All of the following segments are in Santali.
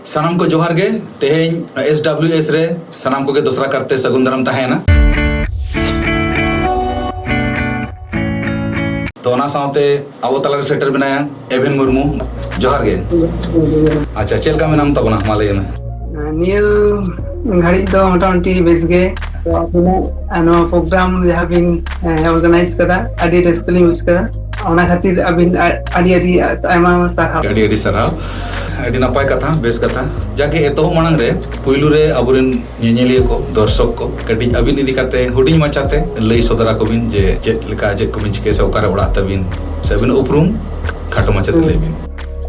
सनाम को जोहार गे तेहें SWS रे सनाम को के दूसरा करते सगुन दाराम तहेना तो ओना साथे अब तलारे सेटर बनाया एवेन मुर्मू जोहार गे अच्छा चेल का मेनाम तबना मा लई ना निया घड़ी तो मोटामुटी बेस गे तो अपना प्रोग्राम जहाँ बिन ऑर्गेनाइज कदा अडी रेस्कलिंग यूज कदा ओना खातिर अबिन अडी अडी आयमा साराव अडी सराव अडी नपाय कथा बेस कथा जाके एतो मांग रे पुइलु रे अबुरेन नेनेलिया को दर्शक को कटी अबिन इदी काते हुडिंग माचाते लई सदरा को बिन जे चेत लेका जे को बिन चिके से ओकारे ओड़ा तबिन सेबिन उपरुम खाटो माचाते लेबिन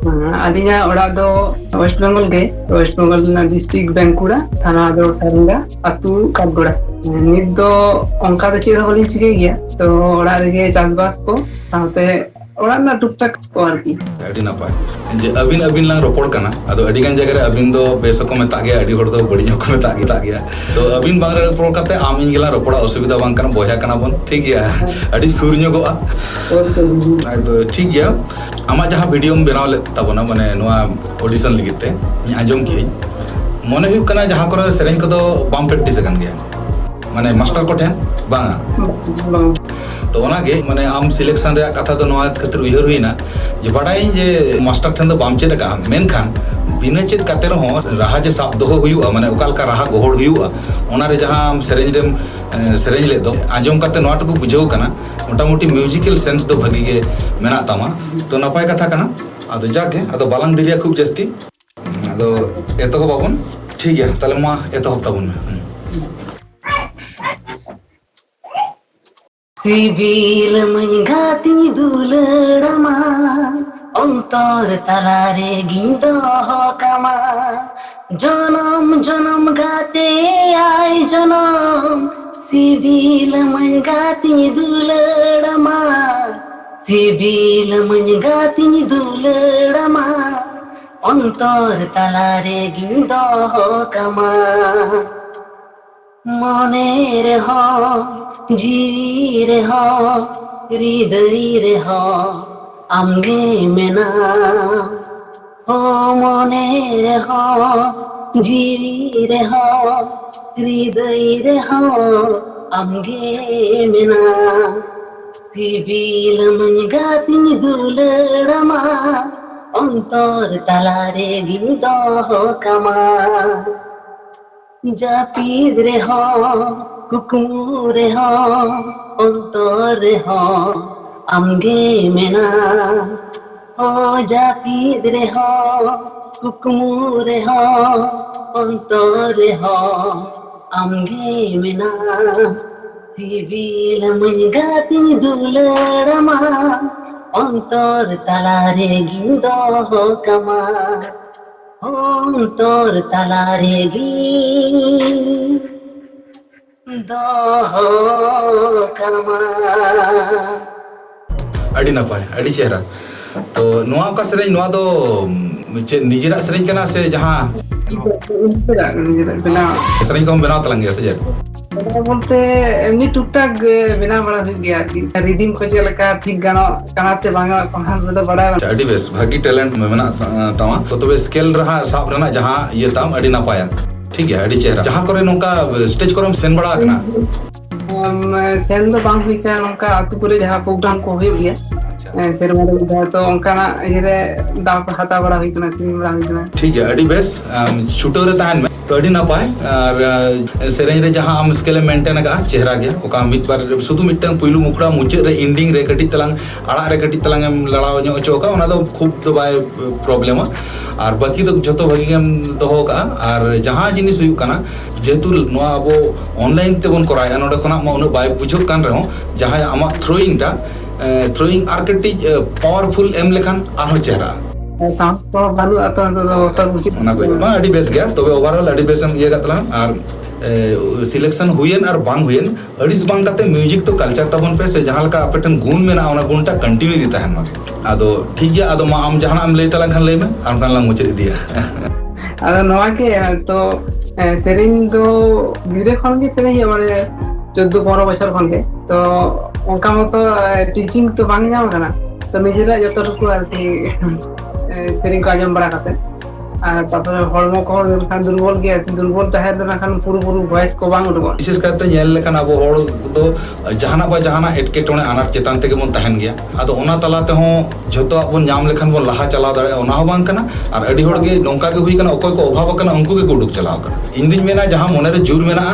अलिया ओड़ा दो वेस्ट बंगाल डिस्ट्रिक्ट बैंकुड़ा थाना दो सारंगा अतु काटगोड़ा नित दो ओंका दो चेद होलिन चिके गया तो ओड़ा रेगे चासबास को साथे ओड़ा ना टुकटाक को आरकी अडी नपाय जे अबिन लांग रोपड़ कना अदो अडी गान जगह रे अबिन दो बेसको मेता गया अडी होड़ दो बड़ी को मेता गया तो अबिन बांग रे रोपड़ काते आम इन गेला रोपड़ा असुविधा बांग कना बोया कना बन ठीक गया अडी सुर ᱧᱚᱜᱚᱜᱼᱟ तो ठीक गया आमा जहां वीडियो में बनाव ले तबना माने नोआ ऑडिशन लिगिते आजम की मने हुई कना जहां करे सेरेंज को दो बाम प्रैक्टिस कन गया माने मास्टर को ठेन बांगा तो ओना गे माने आम सिलेक्शन रे कथा दो नोआ खातिर उयहर हुईना जे बडाई जे मास्टर ठेन दो बाम चेद का मेन खान बिना चेद काते रहो राहा जे साब दो हुआ माने ओकाल का राहा गोहड़ हुआ ओना रे जहां आम सेरेंज रे सेरेंज ले दो आजम काते नोआ टुकु बुझाव कना मोटामुटी म्यूजिकल सेंस दो भगी गे मेना तामा तो नपाय कथा कना आदो जाके आदो बालांग दिरिया खूब जस्ती आदो एतो को बाबन ठीक है ताले मा एतो हफ्ता बन सिबिल मंगाती दुलड़मा अंतर तलारे गिंदो कमा जनम जनम गाते आय जनम सिबिल मंगाती दुलड़मा सिबिल मंगाती दुलड़मा अंतर तलारे गिंदो कमा मने रे हो जीवी रे हो हृदय रे हो आमगे मेना हो मने रे हो जीवी रे हो हृदय रे हो आमगे मेना सिबिल मंगाती दुलड़मा अंतर तलारे गिंदो कमा जापीद रे हो कुकुम रे हो अंतर रे हो आमगे मेना हो जापीद रे हो कुकुम रे हो अंतर रे हो आमगे मेना सिबिल मंगाती दुलड़मा अंतर तलारे गिंदो कमा अंतर तलारे कमा अड़ी नपाय अड़ी चेहरा तो नोआ का सेरेंज नोआ दो निजरा सेरेंज कना से जहां सेरेंज को बनाव तलंगे से जे बोलते एमनी टुकटाक बिना बड़ा हो गया कि रीडिंग को चलका ठीक गाना कना से बांगा कहां में तो बड़ा अड़ी बेस भागी टैलेंट में मेना तमा तो तबे स्केल रहा साब रना जहां ये ताम अड़ी नपाया ठीक है अड़ी चेहरा जहां करे नोका स्टेज करम सेन बड़ा कना सेन दो बांग हुई का नोका आतु पूरे जहां प्रोग्राम को हो गया सेरमा रे तो ओंकाना इरे दाव हाता बड़ा हुई कना सिंग बड़ा हुई कना ठीक है अड़ी बेस शूटर रे ताहन में तो अड़ी नपाय और सेरेंज रे जहां हम स्केल मेंटेन का चेहरा गया ओका मिट बार सुदु मिटन पुइलु मुखड़ा मुचे रे एंडिंग रे कटी तलांग आड़ा रे कटी तलांग एम लड़ाव ᱧᱚᱜ चोका ओना दो खूब तो बाय प्रॉब्लम और बाकी तो जतो भागी हम दोहो का और जहां जिनिस हुई कना जेतु नोआ अबो ऑनलाइन ते बन कराया नोडे खना म उन बाय बुझो कान रहो जहां आमा थ्रोइंग टा थ्रोइंग आर कटी पावरफुल एम लेखान आरो चेहरा सांस को बालू आता तो उचित ओना को मा अडी बेस गया तबे ओवरऑल अडी बेस हम ये गतला और सिलेक्शन हुएन और बांग हुएन अडिस बांग काते म्यूजिक तो कल्चर तबन पे से जहां का अपेटन गुण में ना ओना गुणटा कंटिन्यू दिता है मगे आदो ठीक गया आदो मा आम जहां हम ले तला खान ले में आम खान लंग मुचरी दिया आदो नवा के तो सेरेंज दो गिरे खन के सेरेंज माने 14-15 बछर खन के तो ओंका मतो टीचिंग तो बांग जाम कना तो निजेरा जतो टुकु आरती सेरेंज को आजम बड़ा काते तारपर हड़मो को खान दुर्बल गया दुर्बल तहे खान पूरा पूरा वॉइस को बांग उडुगो विशेष करते ñel लेखान अब हड़ दो जहाना बा जहाना एटकेटोणे अनाट चेतान तेगे बन तहन गया आदो ओना तला ते हो जतो बन नाम लेखान बन लहा चलाव दाड़े ओना हो बांग कना आर अडी हड़ गे नोंका गे हुई कना ओकोय को अभाव कना उनको गे उडुक चलाव कना इन दिन मेना जहां मोने रे जुर मेना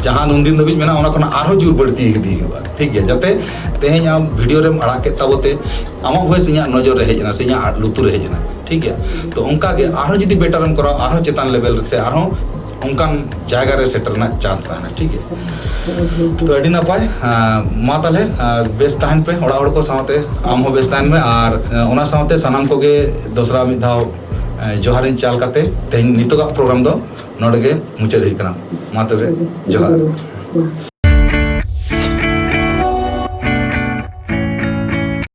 जहां नुंदिन दबिज मेना ओना खना आरो जुर बढ़ती हिदी हुआ ठीक है जाते तेहें आम वीडियो रे अड़ा के ताबोते आमा वॉइस इया नजर रे हेजना से इया लुतुर रे हेजना ठीक है तो उनका के आरो जदी बेटर हम करा आरो चेतान लेवल से आरो उनकान जायगा रे सेटर ना चांस ताना ठीक है तो अडी नपाय मा ताले बेस ताहन पे ओड़ा हड़ को साथे आम हो बेस ताहन में आर ओना साथे सनाम को गे दोसरा मिद धाव जोहारिन चाल काते तेन नितोगा प्रोग्राम दो नोडगे मुचाद हुई कना मा तबे जोहार